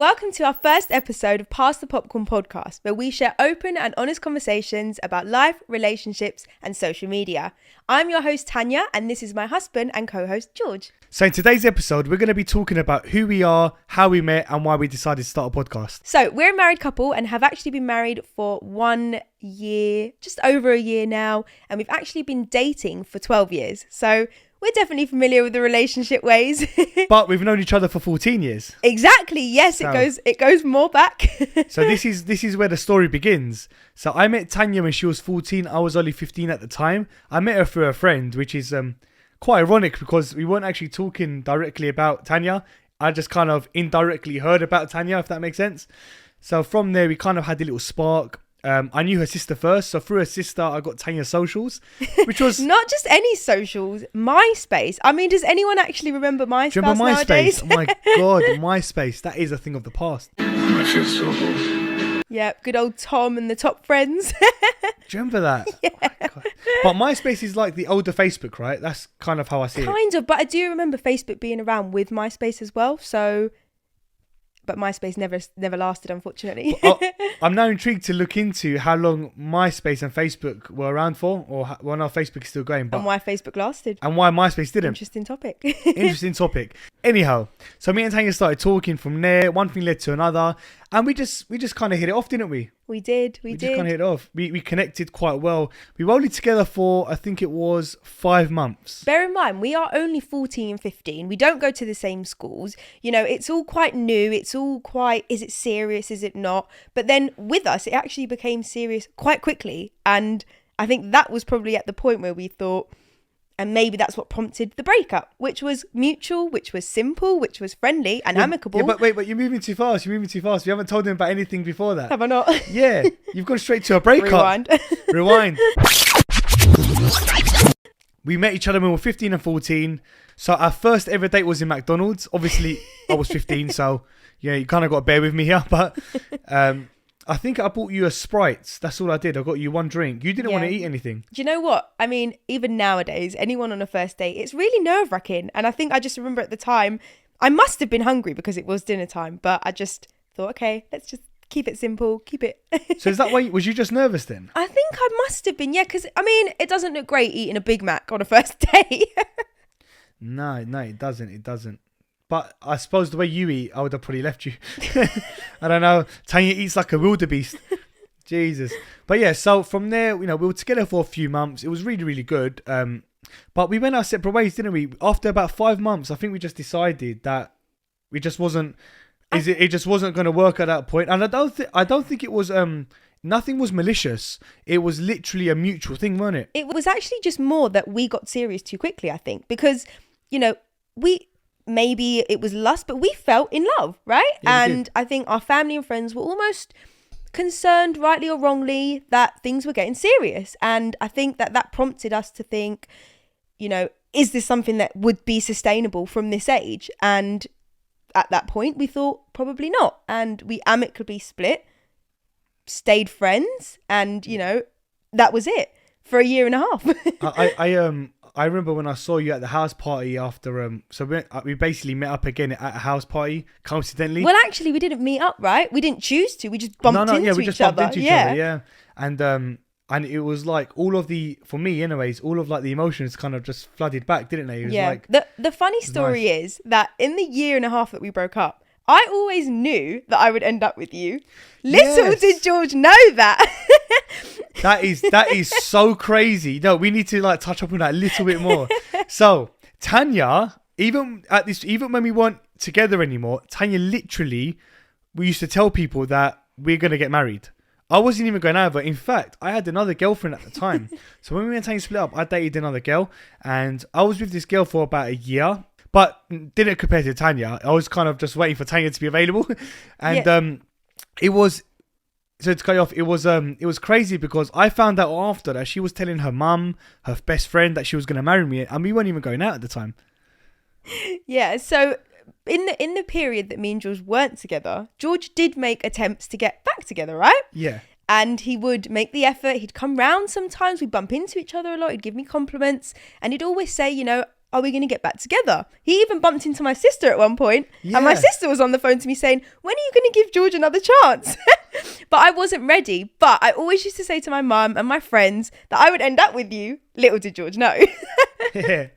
Welcome to our first episode of Pass the Popcorn podcast, where we share open and honest conversations about life, relationships, and social media. I'm your host, Tanya, and this is my husband and co-host, George. So in today's episode, we're going to be talking about who we are, how we met, and why we decided to start a podcast. So we're a married couple and have actually been married for 1 year, just over a year now, and we've actually been dating for 12 years. So we're definitely familiar with the relationship ways. But we've known each other for 14 years. Exactly. Yes, so it goes more back. So this is where the story begins. So I met Tanya when she was 14. I was only 15 at the time. I met her through a friend, which is quite ironic because we weren't actually talking directly about Tanya. I just kind of indirectly heard about Tanya, if that makes sense. So from there, we kind of had a little spark. I knew her sister first, so through her sister I got Tanya's socials, which was not just any socials, MySpace. I mean, does anyone actually remember MySpace? Do you remember nowadays? MySpace? Oh my god, MySpace, that is a thing of the past. I feel so old. Yeah, good old Tom and the top friends. Do you remember that? Yeah. Oh my God. But MySpace is like the older Facebook, right? That's kind of how I see it. Kind of, but I do remember Facebook being around with MySpace as well, so... But MySpace never lasted, unfortunately. I'm now intrigued to look into how long MySpace and Facebook were around for, or when our Facebook is still going. But, and why Facebook lasted. And why MySpace didn't. Interesting topic. Interesting topic. Anyhow, so me and Tanya started talking from there. One thing led to another. And we just kind of hit it off, didn't we? We did. We just kind of hit it off. We connected quite well. We were only together for, I think it was 5 months. Bear in mind, we are only 14 and 15. We don't go to the same schools. You know, it's all quite new. It's all quite, is it serious? Is it not? But then with us, it actually became serious quite quickly. And I think that was probably at the point where we thought, and maybe that's what prompted the breakup, which was mutual, which was simple, which was friendly and amicable. Yeah, but you're moving too fast. We haven't told them about anything before that. Have I not? Yeah, you've gone straight to a breakup. Rewind. We met each other when we were 15 and 14. So our first ever date was in McDonald's. Obviously, I was 15, so yeah, you kind of got to bear with me here. But I think I bought you a Sprite. That's all I did. I got you one drink. You didn't want to eat anything. Do you know what? I mean, even nowadays, anyone on a first date, it's really nerve-wracking. And I think I just remember at the time, I must have been hungry because it was dinner time. But I just thought, okay, let's just keep it simple. Keep it. So is that why? Was you just nervous then? I think I must have been, yeah. Because, I mean, it doesn't look great eating a Big Mac on a first date. No, it doesn't. But I suppose the way you eat, I would have probably left you. I don't know. Tanya eats like a wildebeest. Jesus. But yeah, so from there, we were together for a few months. It was really, really good. But we went our separate ways, didn't we? After about 5 months, I think we just decided that it just wasn't going to work at that point. And I don't think it was nothing was malicious. It was literally a mutual thing, wasn't it? It was actually just more that we got serious too quickly, I think, because maybe it was lust, but we felt in love, right? Yeah, and I think our family and friends were almost concerned, rightly or wrongly, that things were getting serious. And I think that prompted us to think, is this something that would be sustainable from this age? And at that point, we thought probably not. And we amicably split, stayed friends, and, that was it for a year and a half. I remember when I saw you at the house party after, so we basically met up again at a house party, coincidentally. Well, actually, we didn't meet up, right? We didn't choose to. We just bumped into each other. We just bumped into each other, yeah. And it was like for me anyways, all of like the emotions kind of just flooded back, didn't they? It was like, the funny story is that in the year and a half that we broke up, I always knew that I would end up with you. Little did George know that. That is so crazy. No, we need to like touch up on that a little bit more. So Tanya, even when we weren't together anymore, Tanya literally, we used to tell people that we're gonna get married. I wasn't even going over. In fact, I had another girlfriend at the time. So when we and Tanya split up, I dated another girl, and I was with this girl for about a year, but didn't compare to Tanya. I was kind of just waiting for Tanya to be available, and it was. So to cut you off, it was crazy because I found out after that she was telling her mum, her best friend, that she was going to marry me, and we weren't even going out at the time. Yeah, so in the period that me and George weren't together, George did make attempts to get back together, right? Yeah. And he would make the effort. He'd come round sometimes. We'd bump into each other a lot. He'd give me compliments. And he'd always say, are we going to get back together? He even bumped into my sister at one point, and my Yeah. sister was on the phone to me saying, when are you going to give George another chance? But I wasn't ready. But I always used to say to my mum and my friends that I would end up with you. Little did George know. Yeah.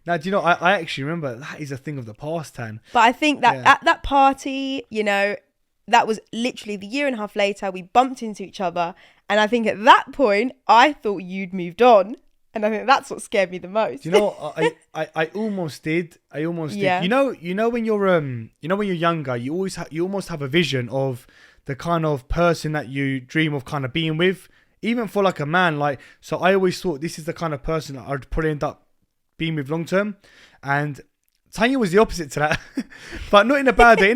Now, do you know, I actually remember that is a thing of the past, Tan. But I think that Yeah. at that party, you know, that was literally the year and a half later, we bumped into each other. And I think at that point, I thought you'd moved on. And I think that's what scared me the most. Do you know what? I almost did. Yeah. did. You know when you're younger, you almost have a vision of the kind of person that you dream of kind of being with. Even for like a man, like, so I always thought this is the kind of person that I'd probably end up being with long term. And Tanya was the opposite to that, but not in a bad way,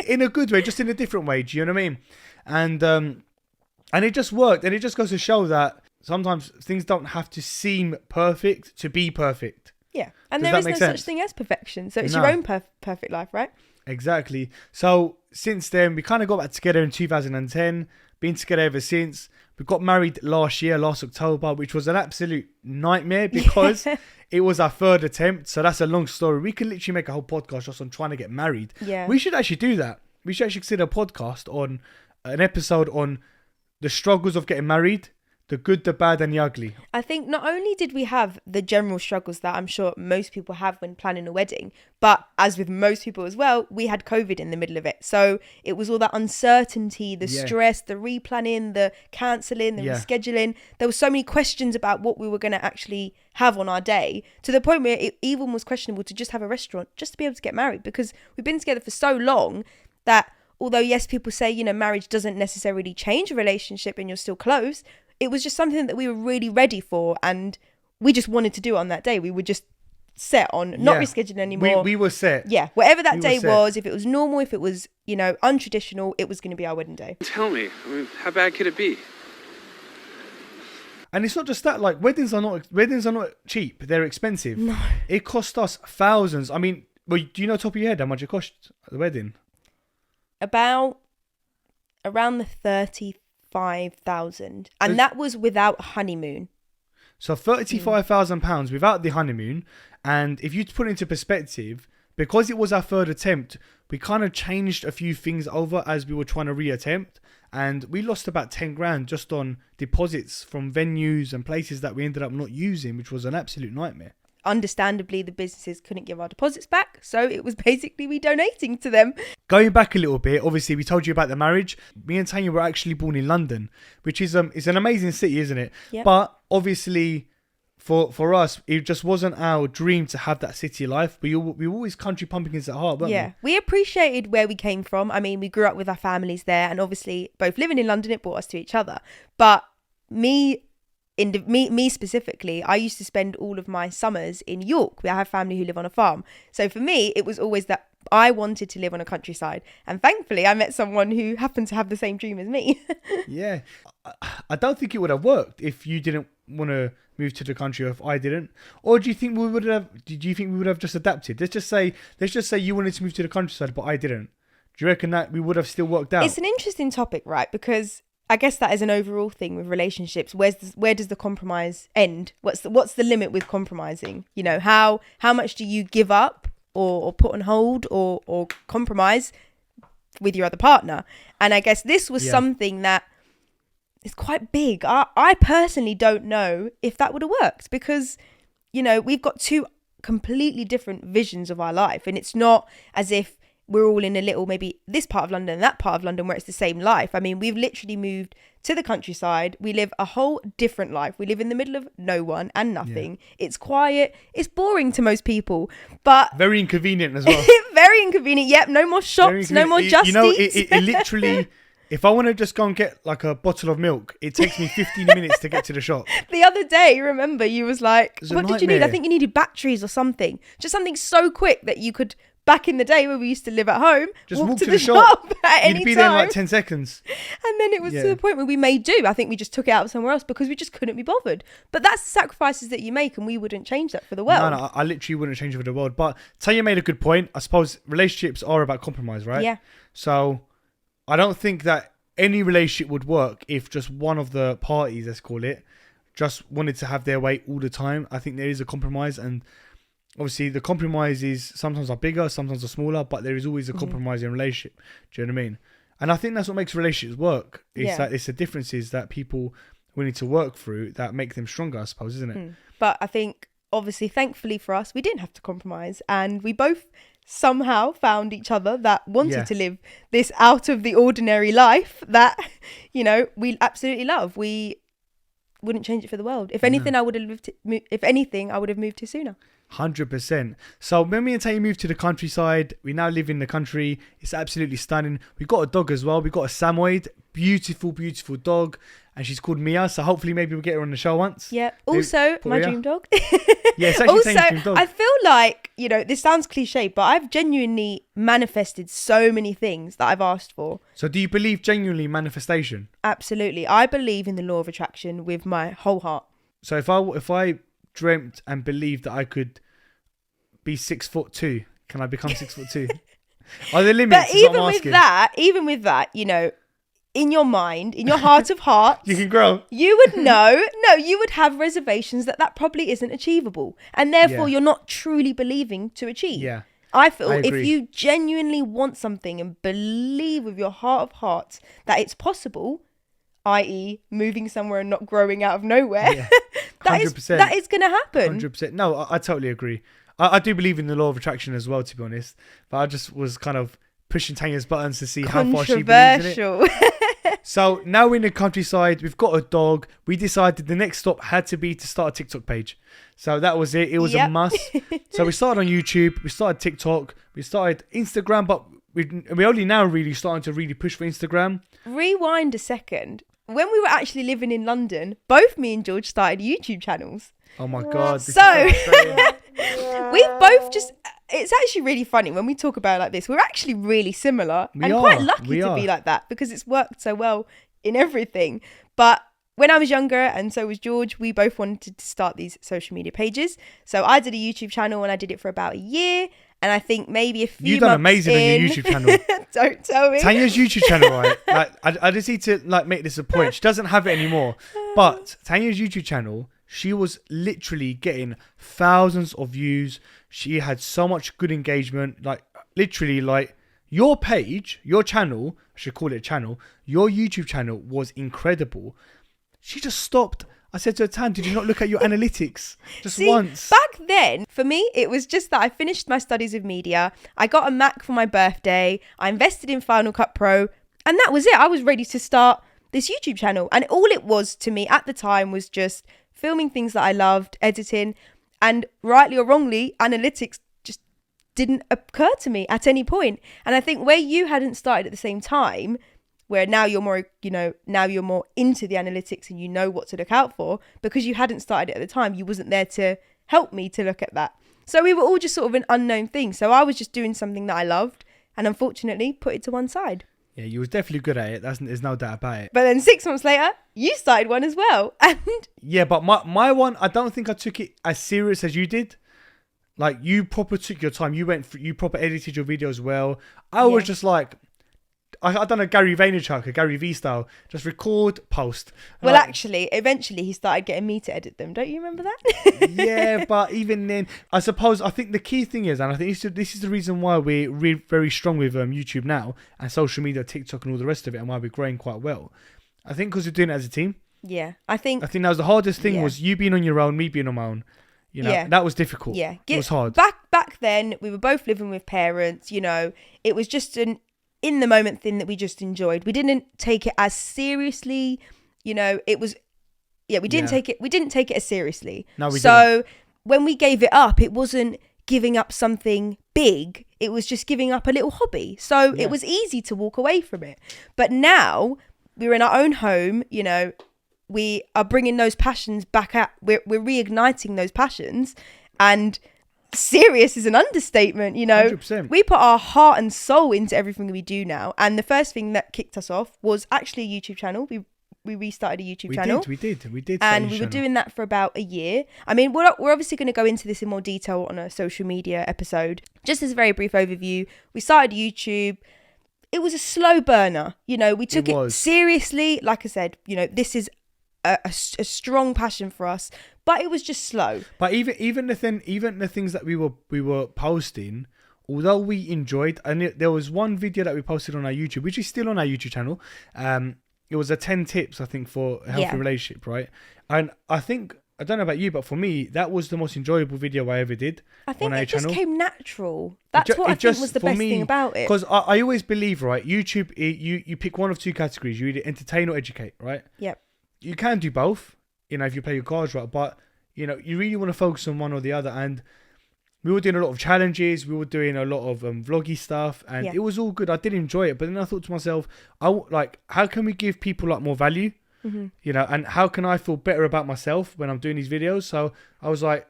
in a good way, just in a different way. Do you know what I mean? And it just worked, and it just goes to show that sometimes things don't have to seem perfect to be perfect. Yeah. And Does there that is make no sense? such thing as perfection. So it's No. your own perfect life, right? Exactly. So since then, we kind of got back together in 2010, been together ever since. We got married last October, which was an absolute nightmare because it was our third attempt. So that's a long story. We could literally make a whole podcast just on trying to get married. Yeah. We should actually do that. We should actually consider a podcast on an episode on the struggles of getting married, the good, the bad, and the ugly. I think not only did we have the general struggles that I'm sure most people have when planning a wedding, but as with most people as well, we had COVID in the middle of it. So it was all that uncertainty, the Yeah. stress, the replanning, the cancelling, the Yeah. rescheduling. There were so many questions about what we were going to actually have on our day, to the point where it even was questionable to just have a restaurant, just to be able to get married, because we've been together for so long that although, yes, people say, you know, marriage doesn't necessarily change a relationship and you're still close, it was just something that we were really ready for, and we just wanted to do it on that day. We were just set on not Yeah. rescheduling anymore. We were set. Yeah, whatever that We were day set. was, if it was normal, if it was, you know, untraditional, it was going to be our wedding day. Tell me, I mean, how bad could it be? And it's not just that, like, weddings are not cheap. They're expensive. No. It cost us thousands. I mean, well, do you know top of your head how much it cost at the wedding? Around the 35,000, and that was without honeymoon. So £35,000 without the honeymoon. And if you put it into perspective, because it was our third attempt, we kind of changed a few things over as we were trying to reattempt. And we lost about 10 grand just on deposits from venues and places that we ended up not using, which was an absolute nightmare. Understandably, the businesses couldn't give our deposits back, so it was basically we donating to them. Going back a little bit, obviously we told you about the marriage. Me and Tanya were actually born in London, which is it's an amazing city, isn't it? Yep. But obviously for us, it just wasn't our dream to have that city life. We were always country pumpkins at heart, weren't Yeah, we appreciated where we came from. I mean, we grew up with our families there, and obviously both living in London, it brought us to each other. But me specifically, I used to spend all of my summers in York. I have family who live on a farm. So for me, it was always that I wanted to live on a countryside. And thankfully, I met someone who happened to have the same dream as me. Yeah. I don't think it would have worked if you didn't want to move to the country, or if I didn't. Or do you think we would have just adapted? Let's just say you wanted to move to the countryside, but I didn't. Do you reckon that we would have still worked out? It's an interesting topic, right? Because I guess that is an overall thing with relationships. Where does the compromise end? What's the limit with compromising? You know, how much do you give up or put on hold or compromise with your other partner? And I guess this was something that is quite big. I personally don't know if that would have worked, because, you know, we've got two completely different visions of our life, and it's not as if we're all in a little, maybe this part of London and that part of London where it's the same life. I mean, we've literally moved to the countryside. We live a whole different life. We live in the middle of no one and nothing. Yeah. It's quiet. It's boring to most people, but very inconvenient as well. Very inconvenient. Yep. No more shops. No more Just You know, Eats. it literally, if I want to just go and get like a bottle of milk, it takes me 15 minutes to get to the shop. The other day, remember, you was like, It's a what did you need? I nightmare. think you needed batteries or something. Just something so quick that you could, back in the day when we used to live at home, Just walk to the shop at any You'd be time. there in like 10 seconds. And then it was to the point where we made do. I think we just took it out somewhere else because we just couldn't be bothered. But that's the sacrifices that you make, and we wouldn't change that for the world. No, I literally wouldn't change it for the world. But Tanya made a good point. I suppose relationships are about compromise, right? Yeah. So I don't think that any relationship would work if just one of the parties, let's call it, just wanted to have their way all the time. I think there is a compromise, and obviously the compromises sometimes are bigger, sometimes are smaller, but there is always a compromise in a relationship. Do you know what I mean? And I think that's what makes relationships work. It's that it's the differences that people will need to work through that make them stronger, I suppose, isn't it? But I think, obviously, thankfully for us, we didn't have to compromise, and we both somehow found each other that wanted to live this out of the ordinary life that, you know, we absolutely love. We wouldn't change it for the world. If anything, I would have I would have moved to sooner. 100%. So when me and Tanya moved to the countryside, we now live in the country. It's absolutely stunning. We've got a dog as well. We've got a Samoyed, beautiful, beautiful dog, and she's called Mia. So hopefully maybe we'll get her on the show once. Yeah. Also, my dream dog. Yeah, it's actually Tanya's dream dog. I feel like, you know, this sounds cliche, but I've genuinely manifested so many things that I've asked for. So do you believe genuinely in manifestation? Absolutely. I believe in the law of attraction with my whole heart. So if I dreamt and believed that I could be 6'2", can I become 6'2"? Are there limits? But even with that, you know, in your mind, in your heart of hearts, you can grow. You would know. No, you would have reservations that probably isn't achievable, and therefore you're not truly believing to achieve. Yeah. I feel if you genuinely want something and believe with your heart of hearts that it's possible, i.e. moving somewhere and not growing out of nowhere, 100%. that is going to happen. 100%. No, I totally agree. I do believe in the law of attraction as well, to be honest. But I just was kind of pushing Tanya's buttons to see how far she believes in it. So now we're in the countryside. We've got a dog. We decided the next stop had to be to start a TikTok page. So that was it. It was a must. So we started on YouTube. We started TikTok. We started Instagram. But we're only now really starting to really push for Instagram. Rewind a second. When we were actually living in London, both me and George started YouTube channels. Oh my God. So we've both just... It's actually really funny when we talk about it like this. We're actually really similar quite lucky to be like that because it's worked so well in everything. But when I was younger, and so was George, we both wanted to start these social media pages. So I did a YouTube channel and I did it for about a year. And I think maybe a few You've done months amazing on your YouTube channel. Don't tell me. Tanya's YouTube channel, right? Like, I just need to make this a point. She doesn't have it anymore. But Tanya's YouTube channel, she was literally getting thousands of views. She had so much good engagement. Like, literally, like, your page, your channel, I should call it a channel, your YouTube channel was incredible. She just stopped. I said to her, Tan, did you not look at your analytics once? Back then, for me, it was just that I finished my studies of media. I got a Mac for my birthday. I invested in Final Cut Pro. And that was it. I was ready to start this YouTube channel. And all it was to me at the time was just filming things that I loved, editing. And rightly or wrongly, analytics just didn't occur to me at any point. And I think where you hadn't started at the same time, where now you're more, now you're more into the analytics and you know what to look out for, because you hadn't started it at the time, you wasn't there to help me to look at that. So we were all just sort of an unknown thing. So I was just doing something that I loved and unfortunately put it to one side. Yeah, you was definitely good at it. There's no doubt about it. But then 6 months later, you started one as well. And yeah, but my one, I don't think I took it as serious as you did. Like, you proper took your time. You proper edited your videos well. I was just like, I don't know, Gary Vaynerchuk or Gary V style. Just record, post. Well, actually, eventually he started getting me to edit them. Don't you remember that? Yeah, but even then, I think the key thing is, and I think this is the reason why we're very strong with YouTube now and social media, TikTok and all the rest of it, and why we're growing quite well. I think because we're doing it as a team. Yeah, I think that was the hardest thing was you being on your own, me being on my own. That was difficult. Yeah, it was hard. Back then, we were both living with parents. It was just an in the moment thing that we just enjoyed. We didn't take it as seriously. It was, we didn't take it as seriously. No, we didn't. When we gave it up, it wasn't giving up something big. It was just giving up a little hobby. So it was easy to walk away from it. But now we're in our own home, we are bringing those passions back out. We're reigniting those passions, and serious is an understatement. 100%. We put our heart and soul into everything we do now. And the first thing that kicked us off was actually a YouTube channel. We restarted a YouTube channel. We did. And we were doing that for about a year. I mean, we're obviously going to go into this in more detail on a social media episode. Just as a very brief overview, we started YouTube. It was a slow burner. We took it seriously. Like I said, this is a strong passion for us, but it was just slow. But even the things that we were posting, although we enjoyed, and there was one video that we posted on our YouTube, which is still on our YouTube channel. It was a 10 tips, I think, for a healthy relationship, right? And I think, I don't know about you, but for me, that was the most enjoyable video I ever did. I think on our it just channel. came natural. That's what I think was the best thing about it. Because I always believe, right, YouTube, you pick one of two categories. You either entertain or educate, right? Yep. You can do both, if you play your cards right, but, you really want to focus on one or the other. And we were doing a lot of challenges. We were doing a lot of vloggy stuff, and it was all good. I did enjoy it, but then I thought to myself, how can we give people more value? Mm-hmm. And how can I feel better about myself when I'm doing these videos? So I was like,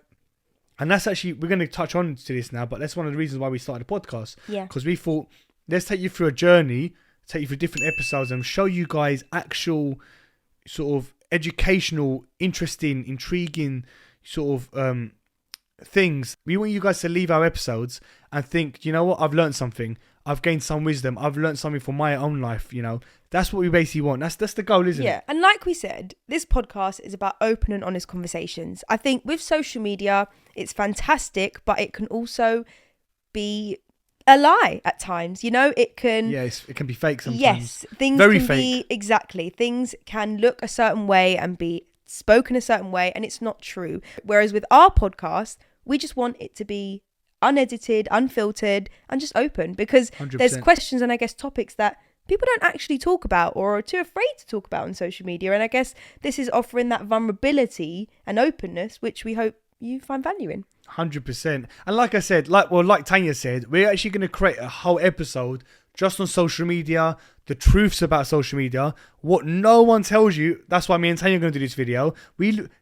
and that's actually, we're going to touch on to this now, but that's one of the reasons why we started the podcast. Yeah. Because we thought, let's take you through a journey, take you through different episodes, and show you guys actual sort of educational, interesting, intriguing sort of things. We want you guys to leave our episodes and think, you know what, I've learned something. I've gained some wisdom. I've learned something from my own life. That's what we basically want. That's the goal, isn't it? Yeah. And like we said, this podcast is about open and honest conversations. I think with social media, it's fantastic, but it can also be a lie at times. It can... Yes, it can be fake sometimes. Yes, things Very can fake. be... Exactly. Things can look a certain way and be spoken a certain way, and it's not true. Whereas with our podcast, we just want it to be unedited, unfiltered, and just open, because 100%. There's questions and I guess topics that people don't actually talk about or are too afraid to talk about on social media. And I guess this is offering that vulnerability and openness, which we hope you find value in. 100%. And like I said, like Tanya said, we're actually going to create a whole episode just on social media, the truths about social media, what no one tells you. That's why me and Tanya are going to do this video.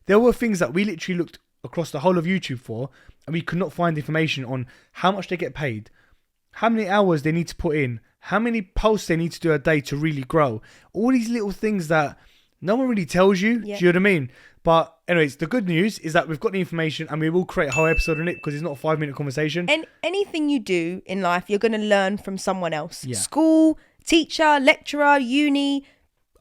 There were things that we literally looked across the whole of YouTube for, and we could not find information on how much they get paid, how many hours they need to put in, how many posts they need to do a day to really grow. All these little things that no one really tells you. Yeah. Do you know what I mean? But anyways, the good news is that we've got the information, and we will create a whole episode on it, because it's not a 5-minute conversation. And anything you do in life, you're going to learn from someone else. Yeah. School, teacher, lecturer, uni,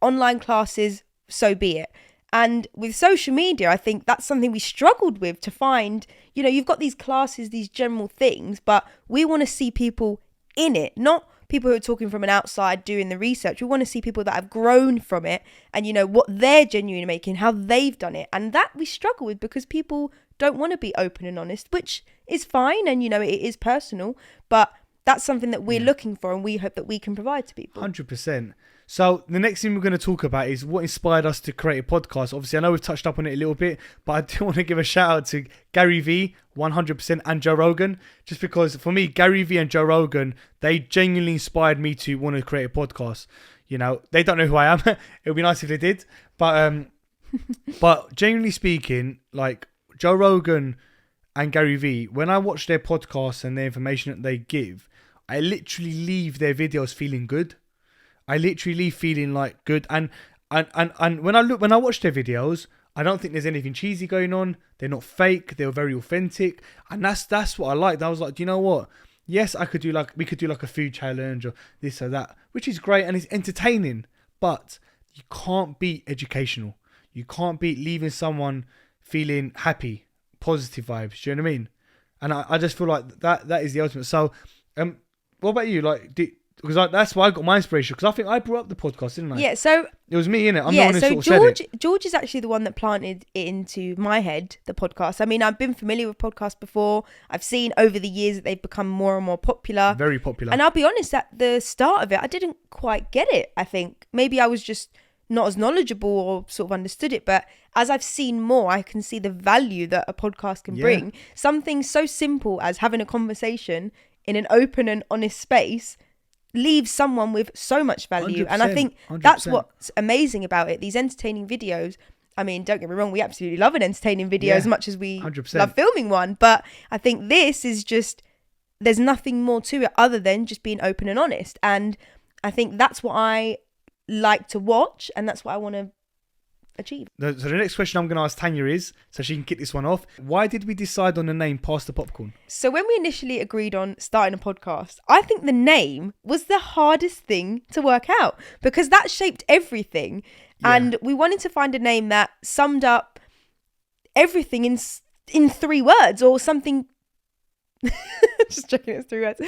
online classes, so be it. And with social media, I think that's something we struggled with to find. You've got these classes, these general things, but we want to see people in it, not people who are talking from an outside doing the research. We want to see people that have grown from it and, what they're genuinely making, how they've done it. And that we struggle with because people don't want to be open and honest, which is fine. And, it is personal, but that's something that we're looking for, and we hope that we can provide to people. 100%. So the next thing we're going to talk about is what inspired us to create a podcast. Obviously, I know we've touched up on it a little bit, but I do want to give a shout out to Gary V, 100%, and Joe Rogan, just because for me, Gary V and Joe Rogan, they genuinely inspired me to want to create a podcast. They don't know who I am. It would be nice if they did. But genuinely speaking, Joe Rogan and Gary V, when I watch their podcasts and the information that they give, I literally leave their videos feeling good. I literally leave feeling good, and when I watch their videos, I don't think there's anything cheesy going on. They're not fake. They're very authentic, and that's what I liked. I was like, do you know what? Yes, we could do a food challenge or this or that, which is great and it's entertaining, but you can't be educational. You can't be leaving someone feeling happy, positive vibes. Do you know what I mean? And I just feel like that is the ultimate. So, what about you? Because that's why I got my inspiration, because I think I brought up the podcast, didn't I? Yeah, so... It was me, innit? I'm the one who sort of said it. George is actually the one that planted it into my head, the podcast. I mean, I've been familiar with podcasts before. I've seen over the years that they've become more and more popular. Very popular. And I'll be honest, at the start of it, I didn't quite get it, I think. Maybe I was just not as knowledgeable or sort of understood it. But as I've seen more, I can see the value that a podcast can bring. Something so simple as having a conversation in an open and honest space leaves someone with so much value. And I think 100%. That's what's amazing about it. These entertaining videos, I mean, don't get me wrong, we absolutely love an entertaining video as much as we 100%. love filming one. But I think this is just, there's nothing more to it other than just being open and honest. And I think that's what I like to watch, and that's what I want to achieve. So the next question I'm going to ask Tanya is, so she can kick this one off. Why did we decide on the name Pass the Popcorn? So when we initially agreed on starting a podcast, I think the name was the hardest thing to work out because that shaped everything. Yeah. And we wanted to find a name that summed up everything in 3 words or something. Just checking it's 3 words.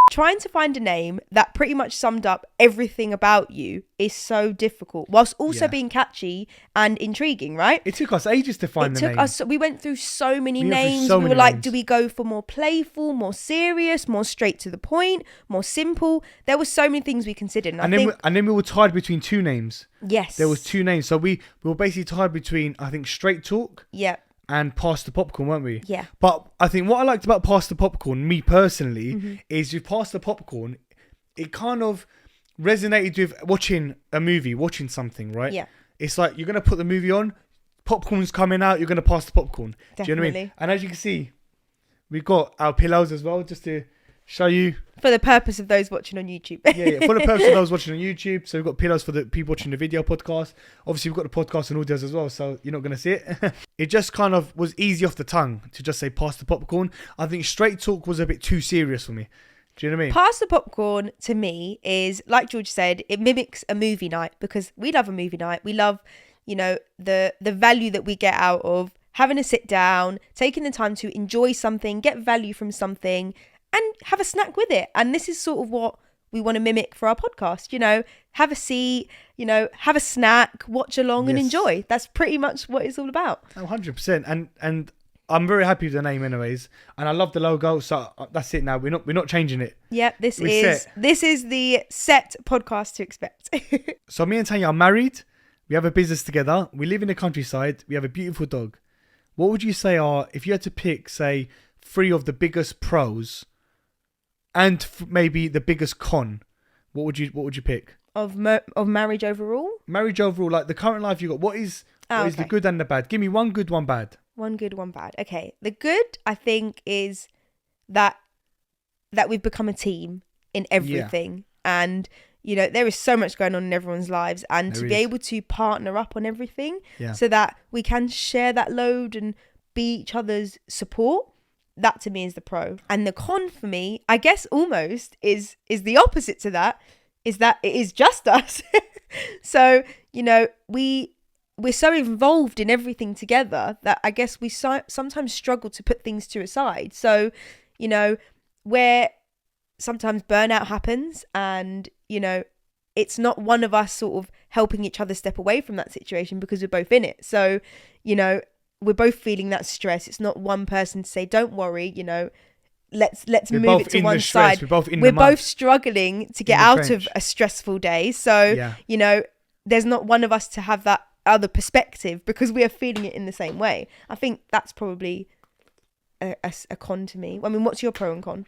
Trying to find a name that pretty much summed up everything about you is so difficult, whilst also being catchy and intriguing, right? It took us ages to find the name. We went through so many We went through names. so We were many like, names. do we go for more playful, more serious, more straight to the point, more simple? There were so many things we considered. And then we were tied between 2 names. Yes. There was 2 names. So we were basically tied between, I think, Straight Talk Yeah. and Pass the Popcorn, weren't we? Yeah. But I think what I liked about Pass the Popcorn, me personally, is with Pass the Popcorn, it kind of resonated with watching a movie, watching something, right? Yeah. It's like you're going to put the movie on, popcorn's coming out, you're going to pass the popcorn. Definitely. Do you know what I mean? And as you can see, we've got our pillows as well, just to show you. For the purpose of those watching on YouTube. Yeah. For the purpose of those watching on YouTube. So we've got pillows for the people watching the video podcast. Obviously, we've got the podcast and audios as well, so you're not going to see it. It just kind of was easy off the tongue to just say pass the popcorn. I think Straight Talk was a bit too serious for me. Do you know what I mean? Pass the Popcorn to me is, like George said, it mimics a movie night because we love a movie night. We love, the value that we get out of having a sit down, taking the time to enjoy something, get value from something, and have a snack with it. And this is sort of what we want to mimic for our podcast. Have a seat, have a snack, watch along and Yes. enjoy. That's pretty much what it's all about. Oh, 100%. And I'm very happy with the name anyways. And I love the logo. So that's it now. We're not changing it. Yeah, this We're is set. the set podcast to expect. So me and Tanya are married. We have a business together. We live in the countryside. We have a beautiful dog. What would you say are, if you had to pick, say, 3 of the biggest pros and maybe the biggest con, what would you pick? of marriage overall. Marriage overall, like the current life you got. What is the good and the bad? Give me one good, one bad. One good, one bad. Okay. The good, I think, is that we've become a team in everything. And, there is so much going on in everyone's lives. And There to be is. able to partner up on everything Yeah. so that we can share that load and be each other's support, that to me is the pro. And the con for me, I guess almost is the opposite to that, is that it is just us. So, we're so involved in everything together that I guess we sometimes struggle to put things to a side. So, where sometimes burnout happens and, it's not one of us sort of helping each other step away from that situation because we're both in it. So, we're both feeling that stress. It's not one person to say, don't worry, let's We're move both it to in one the stress. side. We're both in We're the mud. both struggling to get In the out trench. of a stressful day. So, Yeah. there's not one of us to have that other perspective because we are feeling it in the same way. I think that's probably a con to me. I mean, what's your pro and con?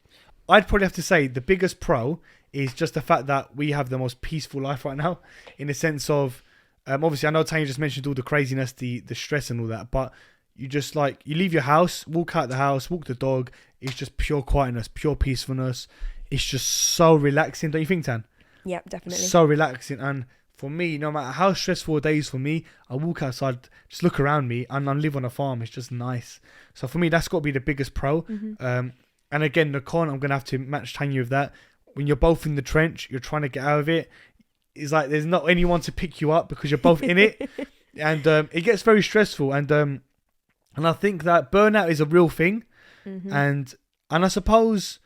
I'd probably have to say the biggest pro is just the fact that we have the most peaceful life right now, in the sense of, obviously I know Tanya just mentioned all the craziness, the stress and all that, but you just you leave your house, walk out the house, walk the dog. It's just pure quietness, pure peacefulness. It's just so relaxing, don't you think, Tan? Yeah, definitely. So relaxing. And for me, no matter how stressful a day is for me, I walk outside, just look around me, and I live on a farm. It's just nice. So for me, that's got to be the biggest pro. And again, the con, I'm going to have to match Tanya with that. When you're both in the trench, you're trying to get out of it. It's like there's not anyone to pick you up because you're both in it. And it gets very stressful. And I think that burnout is a real thing. And I suppose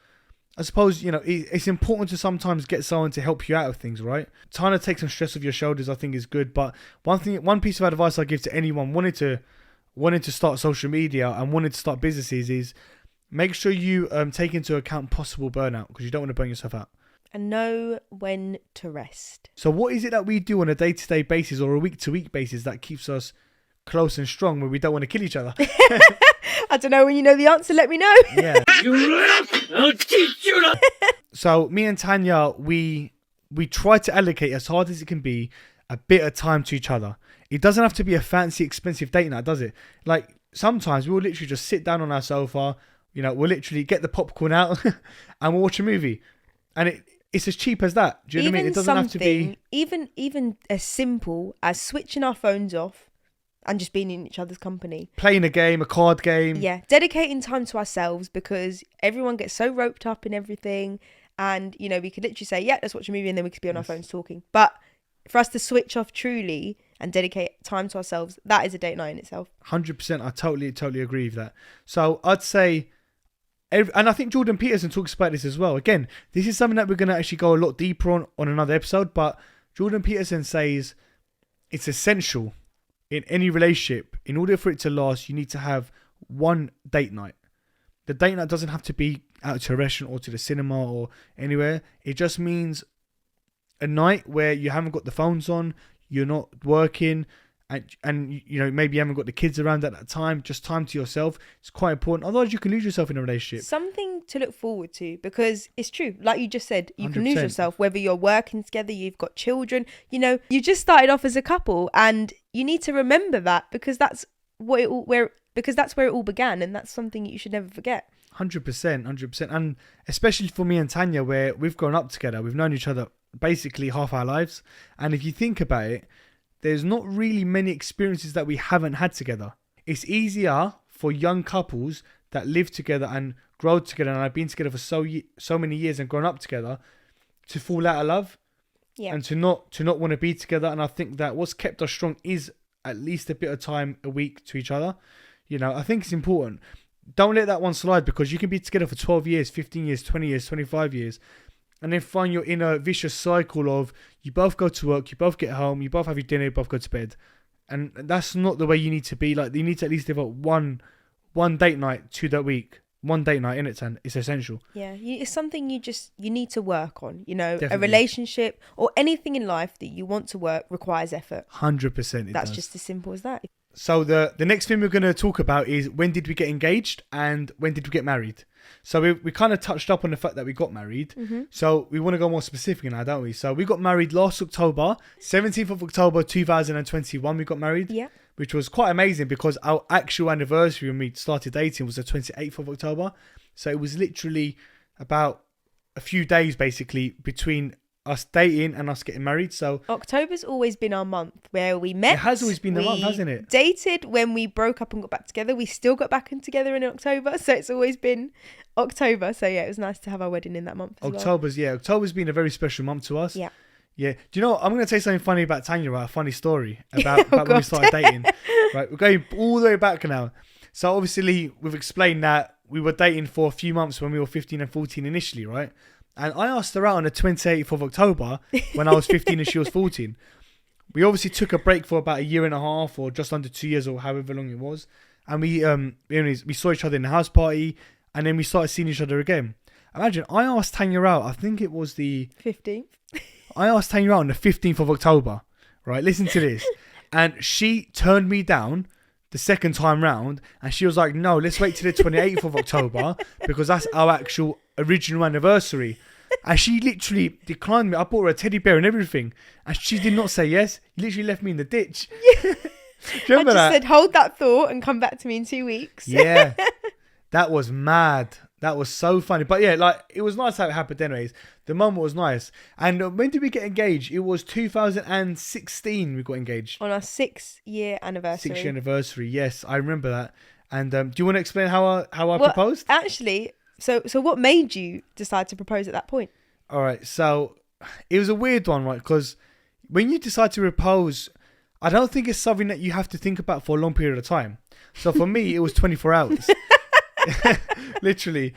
it's important to sometimes get someone to help you out of things, right? Trying to take some stress off your shoulders, I think, is good. But one piece of advice I give to anyone wanting to start social media and wanting to start businesses is make sure you take into account possible burnout, because you don't want to burn yourself out. And know when to rest. So what is it that we do on a day-to-day basis or a week-to-week basis that keeps us close and strong when we don't want to kill each other? I don't know. When you know the answer, let me know. Yeah. I'll teach you. So me and Tanya, we try to allocate as hard as it can be a bit of time to each other. It doesn't have to be a fancy, expensive date night, does it? Like sometimes we will literally just sit down on our sofa. We'll literally get the popcorn out and we'll watch a movie, and it's as cheap as that. Do you know what I mean? It doesn't have to be even as simple as switching our phones off, and just being in each other's company. Playing a game, a card game. Yeah, dedicating time to ourselves, because everyone gets so roped up in everything, and you know, we could literally say, yeah, let's watch a movie, and then we could be on our phones talking. But for us to switch off truly and dedicate time to ourselves, that is a date night in itself. 100%. I totally agree with that. So I'd say, and I think Jordan Peterson talks about this as well. Again, this is something that we're going to actually go a lot deeper on another episode, but Jordan Peterson says it's essential in any relationship. In order for it to last, you need to have one date night. The date night doesn't have to be out to a restaurant or to the cinema or anywhere. It just means a night where you haven't got the phones on, you're not working, and you know, maybe you haven't got the kids around at that time. Just time to yourself. It's quite important. Otherwise, you can lose yourself in a relationship. Something to look forward to, because it's true. Like you just said, you can lose 100%. yourself, whether you're working together, you've got children, you know, you just started off as a couple, and you need to remember that, because that's where it all began, and that's something you should never forget. 100%. And especially for me and Tanya, where we've grown up together, we've known each other basically half our lives. And if you think about it, there's not really many experiences that we haven't had together. It's easier for young couples that live together and grow together and have been together for so many years and grown up together to fall out of love, and to not want to be together. And I think that what's kept us strong is at least a bit of time a week to each other. You know, I think it's important. Don't let that one slide, because you can be together for 12 years, 15 years, 20 years, 25 years, and then find you're in a vicious cycle of you both go to work, you both get home, you both have your dinner, you both go to bed. And that's not the way you need to be. Like, you need to at least devote one date night to that week. One date night in it, and it's essential. Yeah, it's something you need to work on. You know, Definitely. A relationship or anything in life that you want to work requires effort. 100%. That's just as simple as that. So the next thing we're going to talk about is, when did we get engaged and when did we get married? So we kind of touched up on the fact that we got married. Mm-hmm. So we want to go more specific now, don't we? So we got married last October, 17th of October 2021 we got married. Yeah. Which was quite amazing, because our actual anniversary when we started dating was the 28th of October. So it was literally about a few days basically between us dating and us getting married. So October's always been our month where we met. It has always been the month, hasn't it? Dated when we broke up and got back together. We still got back together in October, so it's always been October. So yeah, it was nice to have our wedding in that month as well. October's been a very special month to us. Yeah. Yeah. Do you know what? I'm going to tell you something funny about Tanya, right? A funny story about when we started dating. Right. We're going all the way back now. So obviously we've explained that we were dating for a few months when we were 15 and 14 initially, right? And I asked her out on the 28th of October when I was 15 and she was 14. We obviously took a break for about a year and a half or just under 2 years or however long it was. And we saw each other in the house party, and then we started seeing each other again. Imagine, I asked Tanya out, I think it was the 15th. I asked Tanya out on the 15th of October, right? Listen to this. And she turned me down the second time round, and she was like, no, let's wait till the 28th of October, because that's our actual original anniversary. And she literally declined me. I bought her a teddy bear and everything, and she did not say yes. You literally left me in the ditch. Do you remember I just that? said, hold that thought and come back to me in 2 weeks. Yeah. That was mad. That was so funny. But yeah, like, it was nice how it happened anyways. The moment was nice. And when did we get engaged? It was 2016 we got engaged. On our 6-year anniversary. 6-year anniversary, yes. I remember that. And do you want to explain how I proposed? Actually, so what made you decide to propose at that point? All right. So it was a weird one, right? Because when you decide to propose, I don't think it's something that you have to think about for a long period of time. So for me, it was 24 hours. Literally.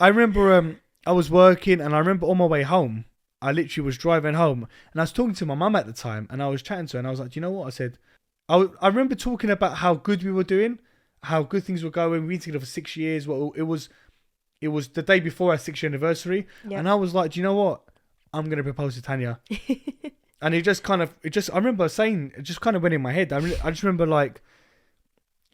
I remember I was working, and I remember on my way home, I literally was driving home, and I was talking to my mum at the time, and I was chatting to her, and I was like, do you know what? I said, I remember talking about how good we were doing, how good things were going. We've been together for 6 years. Well, it was the day before our 6-year anniversary. Yeah. And I was like, do you know what? I'm going to propose to Tanya. And I remember saying, it just kind of went in my head. I just remember, like,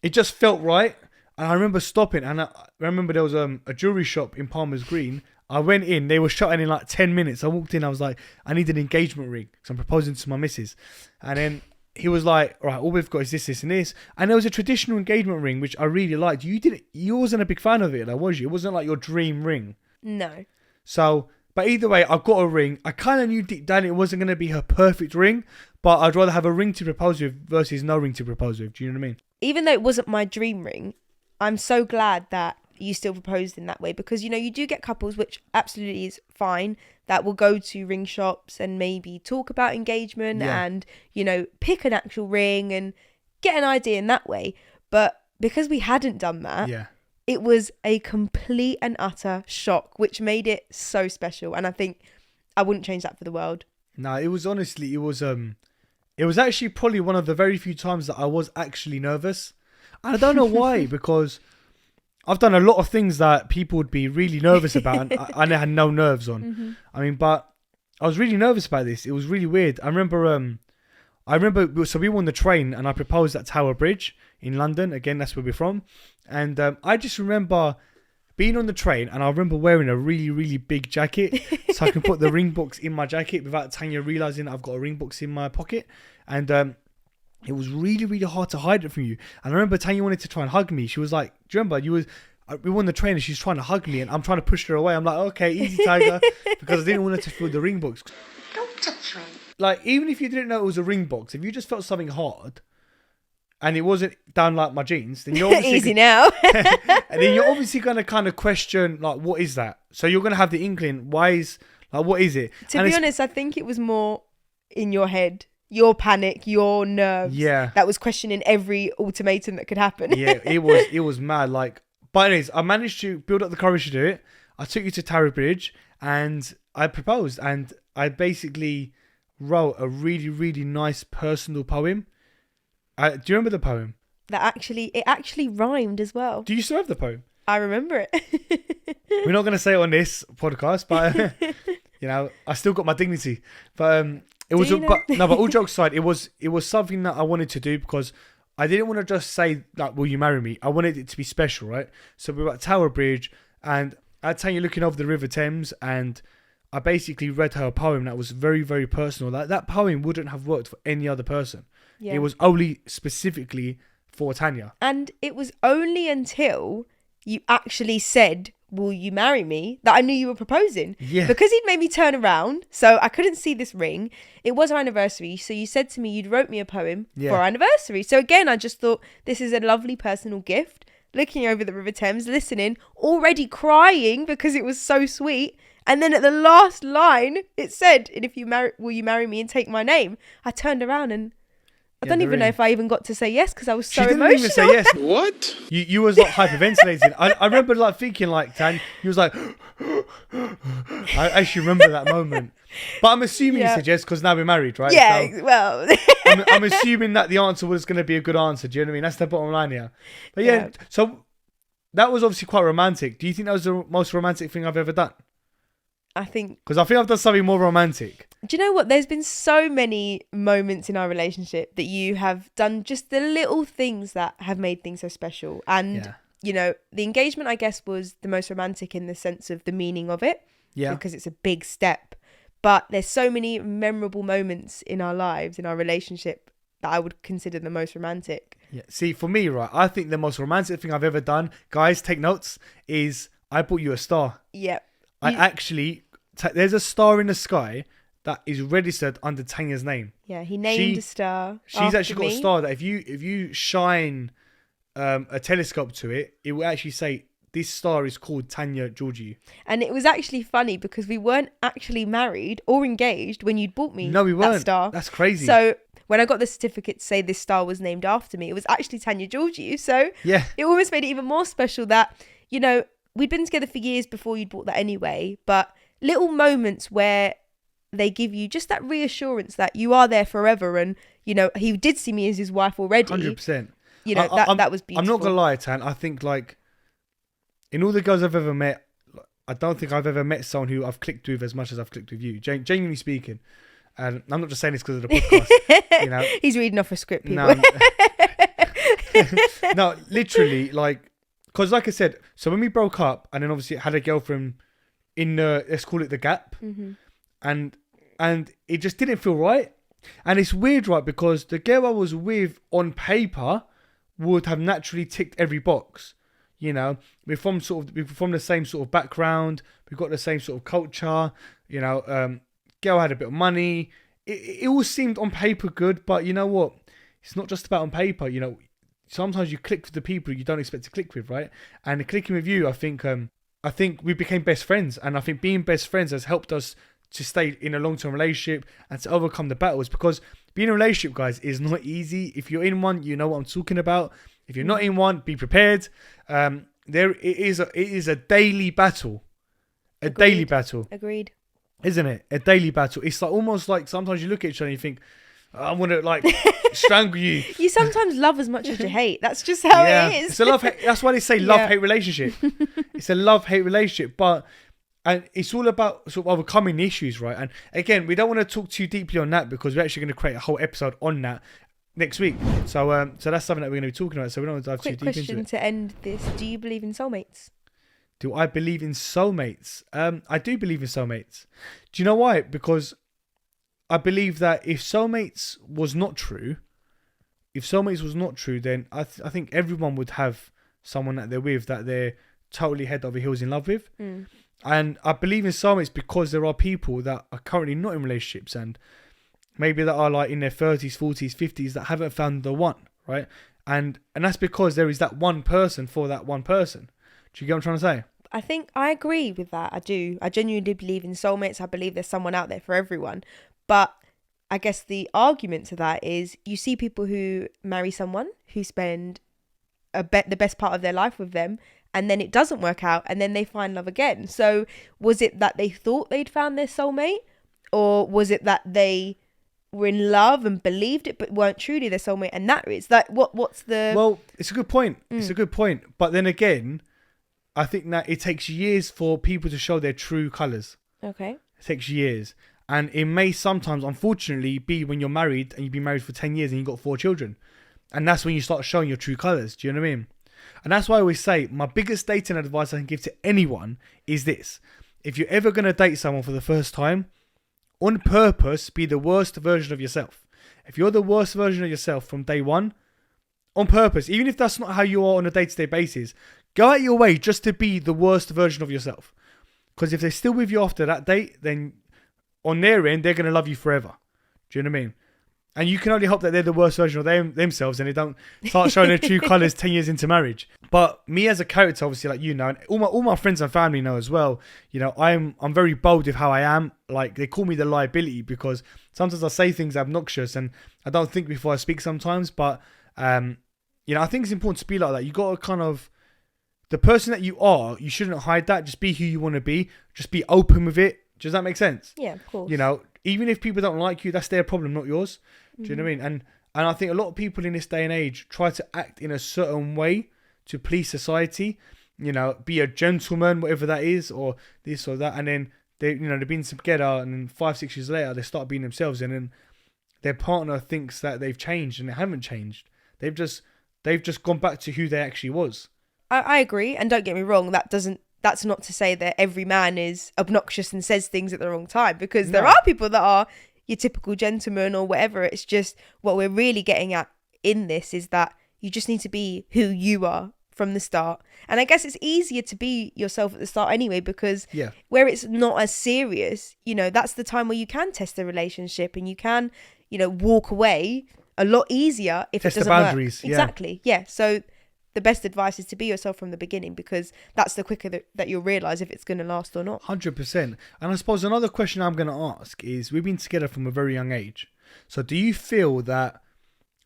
it just felt right. And I remember stopping, and I remember there was a jewelry shop in Palmer's Green. I went in, they were shutting in like 10 minutes. I walked in, I was like, I need an engagement ring, because I'm proposing to my missus. And then he was like, all right, all we've got is this, this, and this. And there was a traditional engagement ring, which I really liked. You wasn't a big fan of it, though, was you? It wasn't like your dream ring. No. So But either way, I've got a ring. I kind of knew deep down it wasn't going to be her perfect ring, but I'd rather have a ring to propose with versus no ring to propose with. Do you know what I mean? Even though it wasn't my dream ring, I'm so glad that you still proposed in that way, because, you know, you do get couples, which absolutely is fine, that will go to ring shops and maybe talk about engagement and, you know, pick an actual ring and get an idea in that way. But because we hadn't done that, it was a complete and utter shock, which made it so special. And I think I wouldn't change that for the world. No, it was honestly, it was actually probably one of the very few times that I was actually nervous. And I don't know why, because I've done a lot of things that people would be really nervous about, and I had no nerves on. Mm-hmm. I mean, but I was really nervous about this. It was really weird. I remember, so we were on the train, and I proposed at Tower Bridge in London. Again, that's where we're from. And I just remember being on the train, and I remember wearing a really, really big jacket, so I can put the ring box in my jacket without Tanya realising I've got a ring box in my pocket. And it was really, really hard to hide it from you. And I remember Tanya wanted to try and hug me. She was like, do you remember, we were on the train and she's trying to hug me, and I'm trying to push her away. I'm like, okay, easy, Tiger, because I didn't want her to feel the ring box. Don't touch me. Like, even if you didn't know it was a ring box, if you just felt something hard and it wasn't down like my jeans, then you're obviously Easy now. and then you're obviously going to kind of question, like, what is that? So you're going to have the inkling, what is it? To be honest, I think it was more in your head, your panic, your nerves. Yeah. That was questioning every ultimatum that could happen. Yeah, it was mad. Like, but anyways, I managed to build up the courage to do it. I took you to Tower Bridge and I proposed, and I basically wrote a really, really nice personal poem. Do you remember the poem? It actually rhymed as well. Do you still have the poem? I remember it. We're not going to say it on this podcast, but you know, I still got my dignity. But it was, but all jokes aside, it was something that I wanted to do, because I didn't want to just say, like, will you marry me? I wanted it to be special, right? So we were at Tower Bridge, and I had Tanya looking over the River Thames, and I basically read her a poem that was very, very personal. That poem wouldn't have worked for any other person. Yeah. It was only specifically for Tanya. And it was only until you actually said, will you marry me, that I knew you were proposing. Yeah. Because he'd made me turn around, so I couldn't see this ring. It was our anniversary, so you said to me you'd wrote me a poem for our anniversary. So again, I just thought, this is a lovely personal gift. Looking over the River Thames, listening, already crying because it was so sweet. And then at the last line, it said, and if you will you marry me and take my name? I turned around and I don't even know if I even got to say yes, because I was so emotional. She didn't even say yes. What? You was like hyperventilating. I remember like thinking like, Tan, you was like, I actually remember that moment. But I'm assuming you said yes because now we're married, right? Yeah, so well. I'm assuming that the answer was going to be a good answer. Do you know what I mean? That's the bottom line here. But yeah, so that was obviously quite romantic. Do you think that was the most romantic thing I've ever done? I think... Because I think I've done something more romantic. Do you know what? There's been so many moments in our relationship that you have done just the little things that have made things so special. And, you know, the engagement, I guess, was the most romantic in the sense of the meaning of it. Yeah. Because it's a big step. But there's so many memorable moments in our lives, in our relationship, that I would consider the most romantic. Yeah. See, for me, right, I think the most romantic thing I've ever done, guys, take notes, is I bought you a star. Yep. There's a star in the sky that is registered under Tanya's name. Yeah, he named a star. She's actually got a star that if you shine a telescope to it, it will actually say, this star is called Tanya Georgiou. And it was actually funny because we weren't actually married or engaged when you'd bought me we weren't. that star. That's crazy. So when I got the certificate to say this star was named after me, it was actually Tanya Georgiou. So yeah, it almost made it even more special that, you know, we'd been together for years before you'd bought that anyway, but little moments where they give you just that reassurance that you are there forever, and, you know, he did see me as his wife already. 100%. You know, that was beautiful. I'm not gonna lie, Tan. I think, like, in all the girls I've ever met, I don't think I've ever met someone who I've clicked with as much as I've clicked with you. Genuinely speaking, and I'm not just saying this because of the podcast. You know, he's reading off a script, people. No, no, literally, like, because like I said, so when we broke up, and then obviously had a girlfriend in the, let's call it the Gap, and it just didn't feel right. And it's weird, right? Because the girl I was with on paper would have naturally ticked every box. You know, we're from the same sort of background. We've got the same sort of culture. You know, girl had a bit of money. It all seemed on paper good, but you know what? It's not just about on paper. You know, sometimes you click with the people you don't expect to click with, right? And clicking with you, I think we became best friends, and I think being best friends has helped us to stay in a long-term relationship and to overcome the battles. Because being in a relationship, guys, is not easy. If you're in one, you know what I'm talking about. If you're not in one, be prepared. It is a daily battle. Daily battle. Agreed. Isn't it? A daily battle. It's like almost like sometimes you look at each other and you think, I want to like strangle you. You sometimes love as much as you hate. That's just how it is. It's a love-hate. That's why they say love-hate relationship. It's a love-hate relationship, and it's all about sort of overcoming issues, right? And again, we don't want to talk too deeply on that because we're actually going to create a whole episode on that next week. So that's something that we're going to be talking about. So we don't want to dive too deep into it. Quick question to end this: do you believe in soulmates? Do I believe in soulmates? I do believe in soulmates. Do you know why? Because I believe that if soulmates was not true, then I think everyone would have someone that they're with that they're totally head over heels in love with. And I believe in soulmates because there are people that are currently not in relationships and maybe that are like in their 30s, 40s, 50s that haven't found the one, right? And that's because there is that one person for that one person. Do you get what I'm trying to say? I think I agree with that. I do. I genuinely believe in soulmates. I believe there's someone out there for everyone. But I guess the argument to that is you see people who marry someone who spend the best part of their life with them, and then it doesn't work out, and then they find love again. So was it that they thought they'd found their soulmate, or was it that they were in love and believed it but weren't truly their soulmate? And that is like what's the... Well, it's a good point. It's a good point. But then again, I think that it takes years for people to show their true colours. Okay. It takes years. And it may sometimes, unfortunately, be when you're married and you've been married for 10 years and you've got 4 children. And that's when you start showing your true colours. Do you know what I mean? And that's why I always say my biggest dating advice I can give to anyone is this. If you're ever going to date someone for the first time, on purpose, be the worst version of yourself. If you're the worst version of yourself from day one, on purpose, even if that's not how you are on a day-to-day basis, go out your way just to be the worst version of yourself. Because if they're still with you after that date, then on their end, they're going to love you forever. Do you know what I mean? And you can only hope that they're the worst version of themselves and they don't start showing their true colours 10 years into marriage. But me as a character, obviously, like you know, and all my friends and family know as well, you know, I'm very bold with how I am. Like, they call me the liability because sometimes I say things obnoxious and I don't think before I speak sometimes. But, you know, I think it's important to be like that. You got to kind of... The person that you are, you shouldn't hide that. Just be who you want to be. Just be open with it. Does that make sense? Yeah, of course. You know, even if people don't like you, that's their problem, not yours. Do you know what I mean? And I think a lot of people in this day and age try to act in a certain way to please society. You know, be a gentleman, whatever that is, or this or that. And then they've been together, and then 5-6 years later, they start being themselves, and then their partner thinks that they've changed, and they haven't changed. They've just gone back to who they actually was. I agree, and don't get me wrong, that's not to say that every man is obnoxious and says things at the wrong time, because there are people that are your typical gentleman or whatever. It's just what we're really getting at in this is that you just need to be who you are from the start. And I guess it's easier to be yourself at the start anyway, because where it's not as serious, you know, that's the time where you can test the relationship and you can, you know, walk away a lot easier if test it doesn't the boundaries, work. Exactly. Yeah. So the best advice is to be yourself from the beginning, because that's the quicker that you'll realise if it's going to last or not. 100%. And I suppose another question I'm going to ask is, we've been together from a very young age. So do you feel that,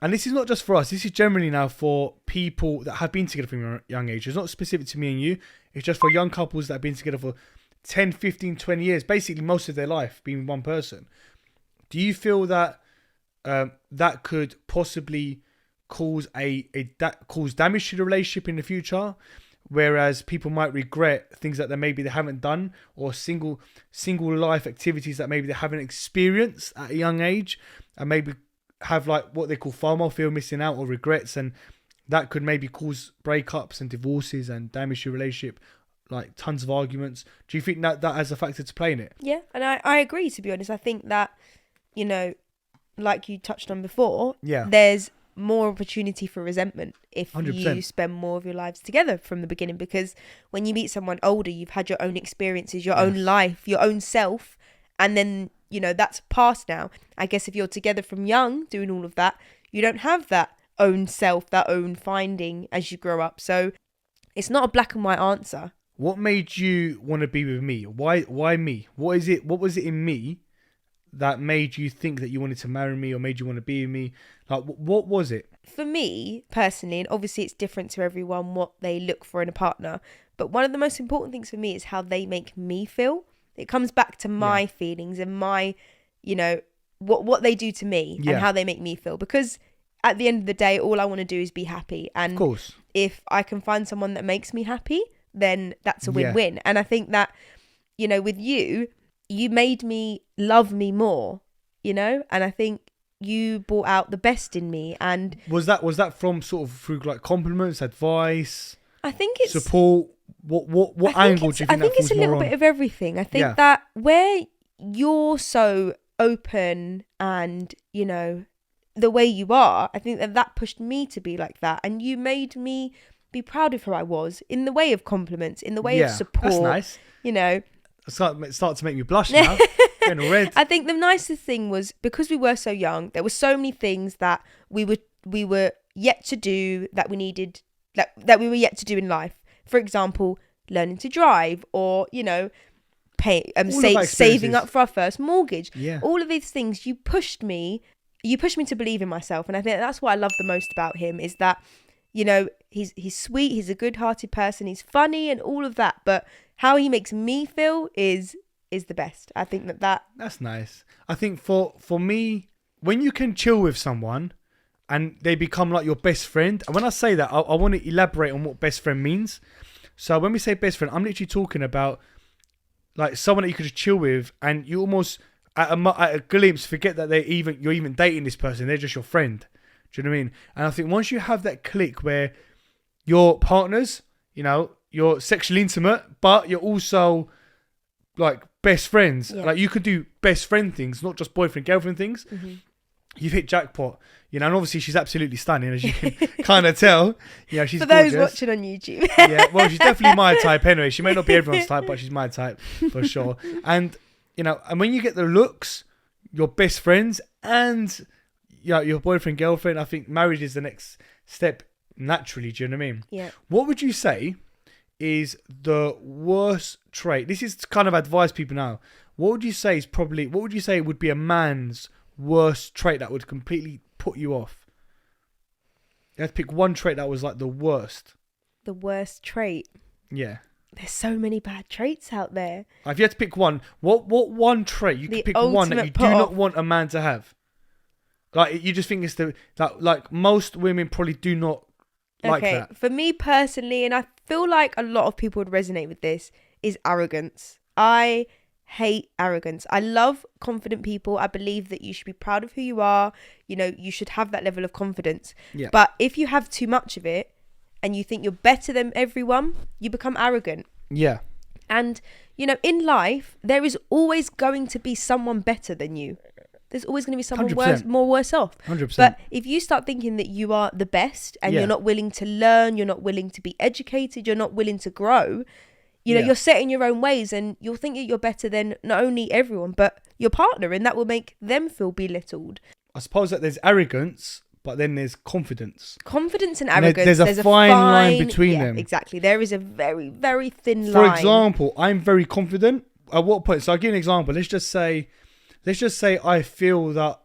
and this is not just for us, this is generally now for people that have been together from a young age. It's not specific to me and you. It's just for young couples that have been together for 10, 15, 20 years, basically most of their life being one person. Do you feel that that could possibly cause cause damage to the relationship in the future, whereas people might regret things that they haven't done, or single life activities that maybe they haven't experienced at a young age, and maybe have like what they call FOMO, fear of missing out, or regrets, and that could maybe cause breakups and divorces and damage to your relationship, like tons of arguments. Do you think that has a factor to play in it? Yeah, and I agree, to be honest. I think that, you know, like you touched on before, there's more opportunity for resentment if 100%. you spend more of your lives together from the beginning, because when you meet someone older, you've had your own experiences, your own life, your own self, and then, you know, that's past now. I guess if you're together from young doing all of that, you don't have that own self, that own finding as you grow up. So it's not a black and white answer. What made you want to be with me? Why me? What was it in me that made you think that you wanted to marry me or made you want to be with me? Like, what was it? For me personally, and obviously it's different to everyone what they look for in a partner, but one of the most important things for me is how they make me feel. It comes back to my feelings and my, you know, what they do to me and how they make me feel. Because at the end of the day, all I want to do is be happy. And Of course. if I can find someone that makes me happy, then that's a win-win. And I think that, you know, with you made me love me more, you know, and I think you brought out the best in me. And Was that from sort of through like compliments, advice, I think it's support? What angle do you think I think that it's a falls little more bit on? of everything. I think that where you're so open and, you know, the way you are, I think that pushed me to be like that. And you made me be proud of who I was in the way of compliments, in the way of support. That's nice. You know, Start to make me blush now. Getting red. I think the nicest thing was because we were so young, there were so many things that we were yet to do, that we needed, that we were yet to do in life. For example, learning to drive, or, you know, saving up for our first mortgage. Yeah. All of these things, you pushed me to believe in myself. And I think that's what I love the most about him, is that, you know, he's sweet, he's a good-hearted person, he's funny and all of that, but how he makes me feel is the best. I think that's nice. I think for me, when you can chill with someone and they become like your best friend, and when I say that, I want to elaborate on what best friend means. So when we say best friend, I'm literally talking about like someone that you could just chill with, and you almost at a glimpse forget that you're even dating this person. They're just your friend. Do you know what I mean? And I think once you have that click where you're partners, you know, you're sexually intimate, but you're also like best friends. Yeah. Like you could do best friend things, not just boyfriend girlfriend things. Mm-hmm. You've hit jackpot, you know. And obviously she's absolutely stunning, as you can kind of tell. You know, she's for those gorgeous. watching on YouTube. Yeah, well, she's definitely my type anyway. She may not be everyone's type, but she's my type for sure. And you know, and when you get the looks, your best friends, and your boyfriend girlfriend, I think marriage is the next step naturally. Do you know what I mean? Yeah. What would you say is the worst trait? This is to kind of advise people now. What would you say would be a man's worst trait that would completely put you off? You have to pick one trait that was like the worst. The worst trait. Yeah. There's so many bad traits out there. If you had to pick one, what one trait you could pick one that you do not want a man to have? Like you just think it's like most women probably do not like that. For me personally, and I feel like a lot of people would resonate with this, is arrogance. I hate arrogance. I love confident people. I believe that you should be proud of who you are. You know, you should have that level of confidence. Yeah. But if you have too much of it and you think you're better than everyone, you become arrogant. Yeah. And, you know, in life, there is always going to be someone better than you. There's always going to be someone 100%. worse off. 100%. But if you start thinking that you are the best and you're not willing to learn, you're not willing to be educated, you're not willing to grow, you know, you're set in your own ways, and you'll think that you're better than not only everyone, but your partner, and that will make them feel belittled. I suppose that there's arrogance, but then there's confidence. Confidence and arrogance. There's a fine line between them. Exactly. There is a very, very thin line. For example, I'm very confident. At what point? So I'll give you an example. Let's just say I feel that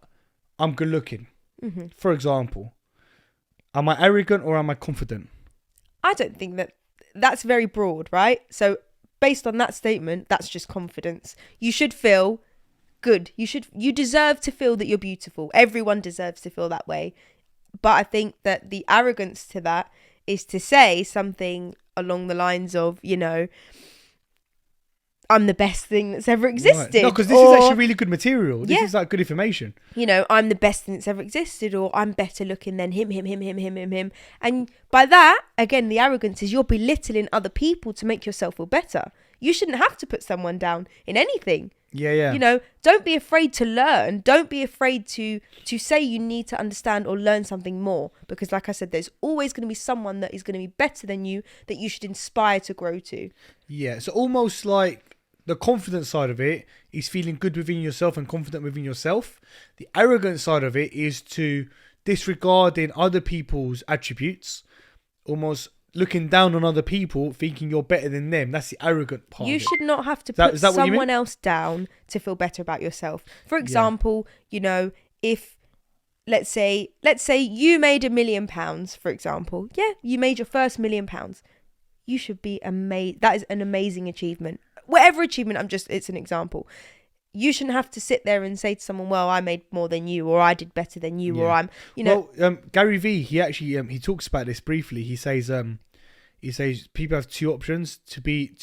I'm good looking. Mm-hmm. For example, am I arrogant or am I confident? I don't think that's very broad, right? So based on that statement, that's just confidence. You should feel good. You deserve to feel that you're beautiful. Everyone deserves to feel that way. But I think that the arrogance to that is to say something along the lines of, you know, I'm the best thing that's ever existed. Right. No, because this is actually really good material. This is like good information. You know, I'm the best thing that's ever existed, or I'm better looking than him. And by that, again, the arrogance is you're belittling other people to make yourself feel better. You shouldn't have to put someone down in anything. Yeah. You know, don't be afraid to learn. Don't be afraid to say you need to understand or learn something more. Because like I said, there's always going to be someone that is going to be better than you that you should inspire to grow to. Yeah. So almost like the confident side of it is feeling good within yourself and confident within yourself. The arrogant side of it is to disregarding other people's attributes, almost looking down on other people, thinking you're better than them. That's the arrogant part. You of it. should not have to Is that put what you mean? someone else down to feel better about yourself. For example, you know, if let's say you made £1 million, for example. Yeah, you made your first £1 million. You should be amazed. That is an amazing achievement. Whatever achievement, it's an example. You shouldn't have to sit there and say to someone, well, I made more than you, or I did better than you, or I'm, you know. Well, Gary Vee, he actually he talks about this briefly. He says people have two options to be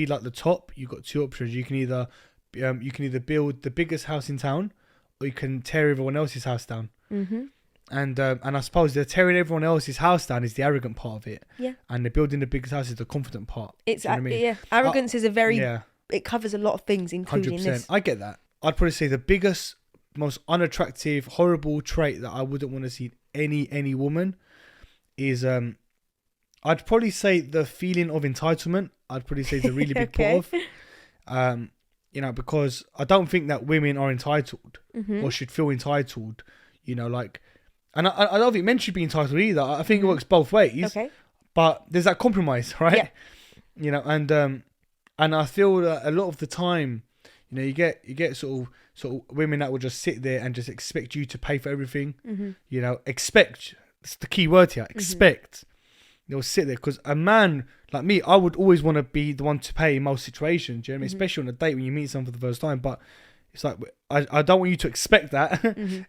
like the top. You've got two options. You can either build the biggest house in town, or you can tear everyone else's house down. Mm-hmm. And I suppose the tearing everyone else's house down is the arrogant part of it. Yeah. And the building the biggest house is the confident part. It's Do you know what I mean? yeah. Arrogance is a very Yeah. It covers a lot of things, including 100%. this. I get that. I'd probably say the biggest, most unattractive, horrible trait that I wouldn't want to see in any woman is I'd probably say the feeling of entitlement. I'd probably say it's a really big Okay. part of. You know, because I don't think that women are entitled Mm-hmm. or should feel entitled. You know, like, and I don't think men should be entitled either. I think it works both ways. Okay. But there's that compromise, right? Yeah. You know, and I feel that a lot of the time, you know, you get sort of women that will just sit there and just expect you to pay for everything. Mm-hmm. You know, expect. That's the key word here. Expect. They'll sit there because a man like me, I would always want to be the one to pay in most situations. Do you know what I mean? Especially on a date when you meet someone for the first time. But it's like I don't want you to expect that.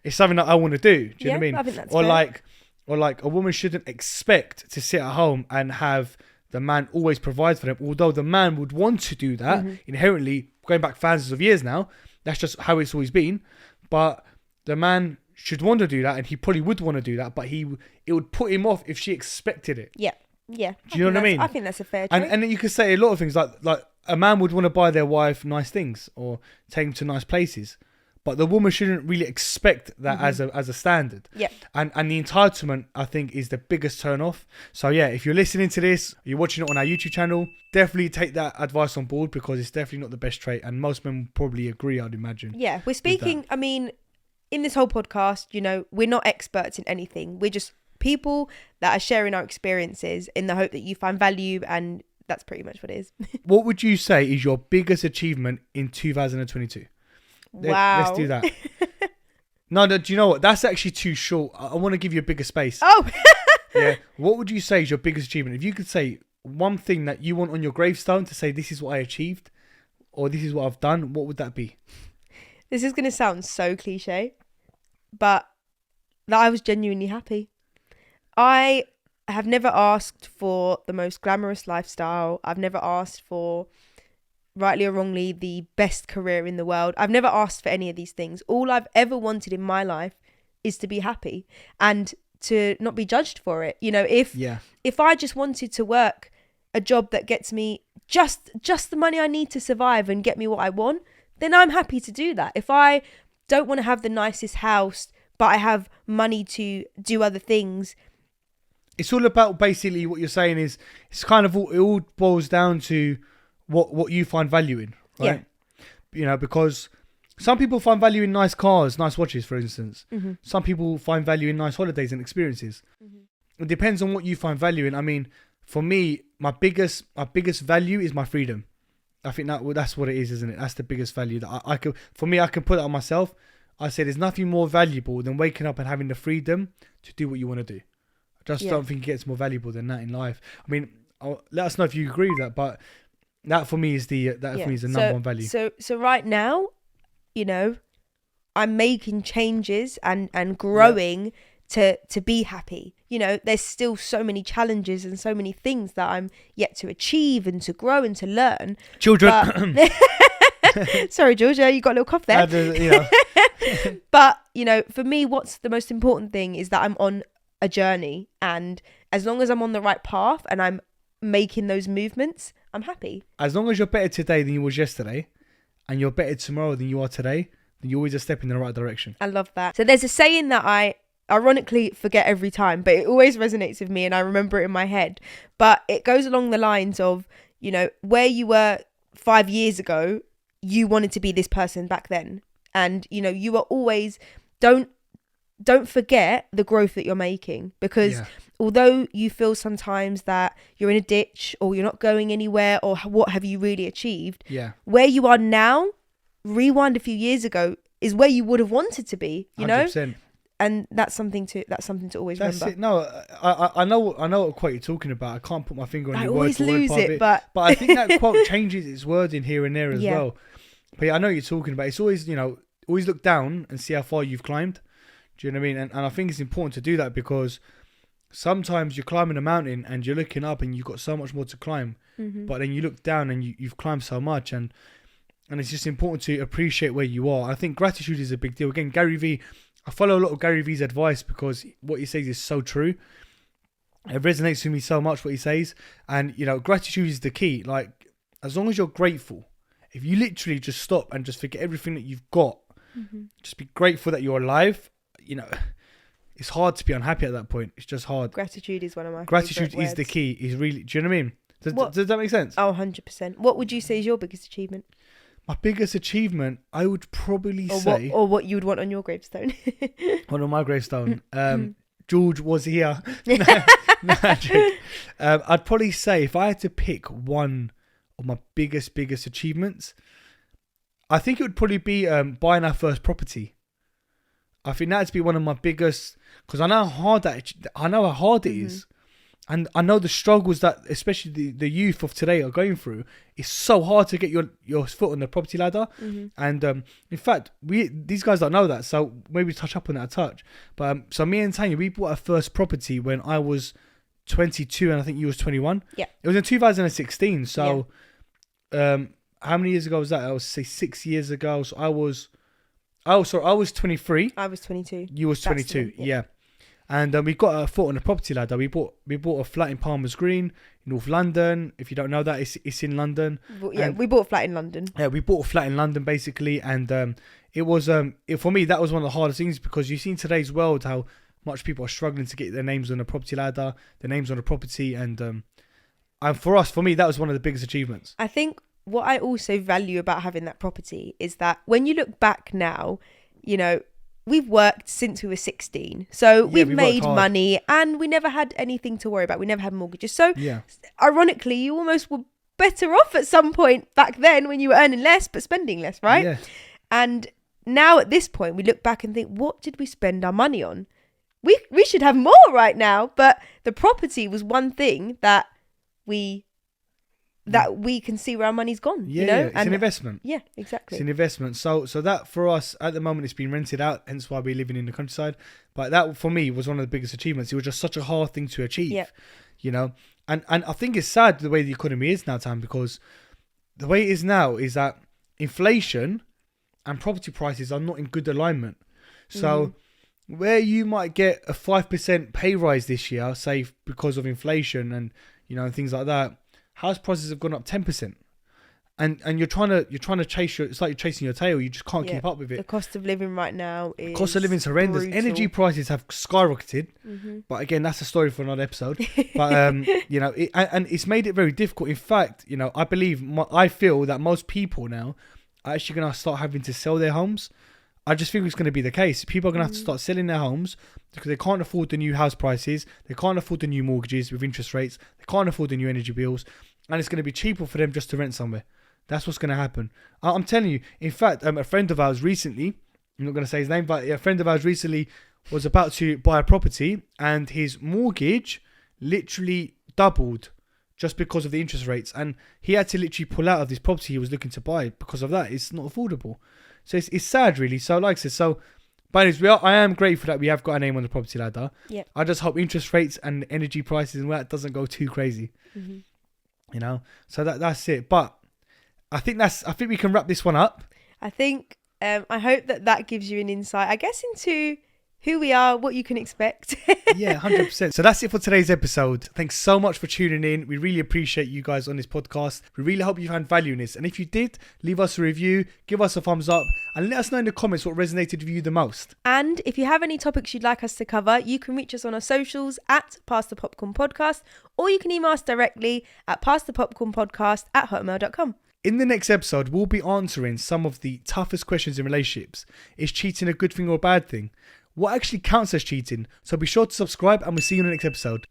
It's something that I want to do. Do you know what I mean? I think that's or fair. like a woman shouldn't expect to sit at home and have the man always provide for them. Although the man would want to do that inherently, going back thousands of years now, that's just how it's always been. But the man should want to do that, and he probably would want to do that, but it would put him off if she expected it. Yeah. Do you know what I mean? I think that's a fair trait. And then you could say a lot of things like a man would want to buy their wife nice things or take them to nice places, but the woman shouldn't really expect that as a standard. Yeah. And the entitlement, I think, is the biggest turn off. So yeah, if you're listening to this, you're watching it on our YouTube channel, definitely take that advice on board because it's definitely not the best trait, and most men would probably agree, I'd imagine. Yeah, we're speaking, I mean, in this whole podcast, you know, we're not experts in anything. We're just people that are sharing our experiences in the hope that you find value, and that's pretty much what it is. What would you say is your biggest achievement in 2022? Wow. Let's do that. No, do you know what? That's actually too short. I want to give you a bigger space. Oh, Yeah. What would you say is your biggest achievement? If you could say one thing that you want on your gravestone to say, this is what I achieved, or this is what I've done, what would that be? this is going to sound so cliche, but that I was genuinely happy. I have never asked for the most glamorous lifestyle. I've never asked for, rightly or wrongly, the best career in the world. I've never asked for any of these things. All I've ever wanted in my life is to be happy and to not be judged for it. You know, if I just wanted to work a job that gets me just the money I need to survive and get me what I want, then I'm happy to do that. If I don't want to have the nicest house, but I have money to do other things. It's all about basically what you're saying is it's kind of it all boils down to what you find value in, right? Yeah. You know, because some people find value in nice cars, nice watches, for instance. Mm-hmm. Some people find value in nice holidays and experiences. Mm-hmm. It depends on what you find value in. I mean, for me, my biggest value is my freedom. I think that's what it is, isn't it? That's the biggest value that I could. For me, I can put it on myself. I say there's nothing more valuable than waking up and having the freedom to do what you want to do. I just don't think it gets more valuable than that in life. I mean, let us know if you agree with that, but that for me is the number one value. So right now, you know, I'm making changes and growing to be happy. You know, there's still so many challenges and so many things that I'm yet to achieve and to grow and to learn. Children. Sorry, Georgia, you got a little cough there. But, you know, for me, what's the most important thing is that I'm on a journey, and as long as I'm on the right path and I'm making those movements, I'm happy. As long as you're better today than you was yesterday, and you're better tomorrow than you are today, then you're always a step in the right direction. I love that. So there's a saying that I ironically forget every time, but it always resonates with me and I remember it in my head. But it goes along the lines of, you know, where you were 5 years ago, you wanted to be this person back then. And, you know, you are always, don't forget the growth that you're making, because although you feel sometimes that you're in a ditch or you're not going anywhere, or what have you really achieved, where you are now, rewind a few years ago, is where you would have wanted to be, you 100%. know? And that's something to always remember. It. No, I know what quote you're talking about. I can't put my finger on I your always word for lose word part it, of but I think that quote changes its wording here and there as well. But I know what you're talking about. It's always, you know, always look down and see how far you've climbed. Do you know what I mean? And I think it's important to do that, because sometimes you're climbing a mountain and you're looking up and you've got so much more to climb, but then you look down and you've climbed so much, and it's just important to appreciate where you are. I think gratitude is a big deal. Again, Gary Vee, I follow a lot of Gary Vee's advice because what he says is so true. It resonates with me so much what he says. And, you know, gratitude is the key. Like, as long as you're grateful, if you literally just stop and just forget everything that you've got, just be grateful that you're alive, you know, it's hard to be unhappy at that point. It's just hard. Gratitude is one of my Gratitude favourite is the words. key. Is really, do you know what I mean? Does that make sense? Oh, 100%. What would you say is your biggest achievement? My biggest achievement, I would probably say... Or what you would want on your gravestone. One on my gravestone. George was here. I'd probably say, if I had to pick one of my biggest achievements, I think it would probably be buying our first property. I think that'd be one of my biggest, because I know how hard it is. And I know the struggles that especially the youth of today are going through. It's so hard to get your foot on the property ladder. And in fact, these guys don't know that, so maybe touch up on that a touch. But so me and Tanya, we bought our first property when I was 22 and I think you was 21. Yeah. It was in 2016. So how many years ago was that? I would say 6 years ago. So I was 23. I was 22. You was 22. Yeah. And we got a foot on the property ladder. We bought a flat in Palmer's Green, in North London. If you don't know that, it's in London. Yeah, we bought a flat in London. Yeah, we bought a flat in London basically, and it was for me that was one of the hardest things, because you see in today's world how much people are struggling to get their names on the property ladder, their names on the property, and for me that was one of the biggest achievements. I think what I also value about having that property is that when you look back now, you know, we've worked since we were 16. So we've made money and we never had anything to worry about. We never had mortgages. So ironically, you almost were better off at some point back then when you were earning less but spending less, right? Yeah. And now at this point, we look back and think, what did we spend our money on? We should have more right now. But the property was one thing that we can see where our money's gone. Yeah, you know? It's an investment. Yeah, exactly. It's an investment. So that for us at the moment, it's been rented out, hence why we're living in the countryside. But that for me was one of the biggest achievements. It was just such a hard thing to achieve, you know. And I think it's sad the way the economy is now, Tam, because the way it is now is that inflation and property prices are not in good alignment. So where you might get a 5% pay rise this year, say because of inflation and, you know, and things like that, house prices have gone up 10%, and you're trying to chase it's like you're chasing your tail. You just can't keep up with it. The cost of living right now is cost of living is horrendous. brutal. Energy prices have skyrocketed, but again, that's a story for another episode. But you know, and it's made it very difficult. In fact, you know, I feel that most people now are actually going to start having to sell their homes. I just think it's going to be the case. People are going to have to start selling their homes because they can't afford the new house prices. They can't afford the new mortgages with interest rates. They can't afford the new energy bills. And it's going to be cheaper for them just to rent somewhere. That's what's going to happen. I'm telling you. In fact, a friend of ours recently, I'm not going to say his name, but a friend of ours recently was about to buy a property and his mortgage literally doubled just because of the interest rates. And he had to literally pull out of this property he was looking to buy because of that. It's not affordable. So it's sad, really. So like I said, but I am grateful that we have got a name on the property ladder. Yeah. I just hope interest rates and energy prices and that doesn't go too crazy. You know, so that's it. But I think we can wrap this one up. I think I hope that gives you an insight, I guess, into who we are, what you can expect. Yeah, 100%. So that's it for today's episode. Thanks so much for tuning in. We really appreciate you guys on this podcast. We really hope you found value in this. And if you did, leave us a review, give us a thumbs up, and let us know in the comments what resonated with you the most. And if you have any topics you'd like us to cover, you can reach us on our socials at Pass the Popcorn Podcast, or you can email us directly at passtthepopcornpodcast@hotmail.com. In the next episode, we'll be answering some of the toughest questions in relationships. Is cheating a good thing or a bad thing? What actually counts as cheating? So be sure to subscribe, and we'll see you in the next episode.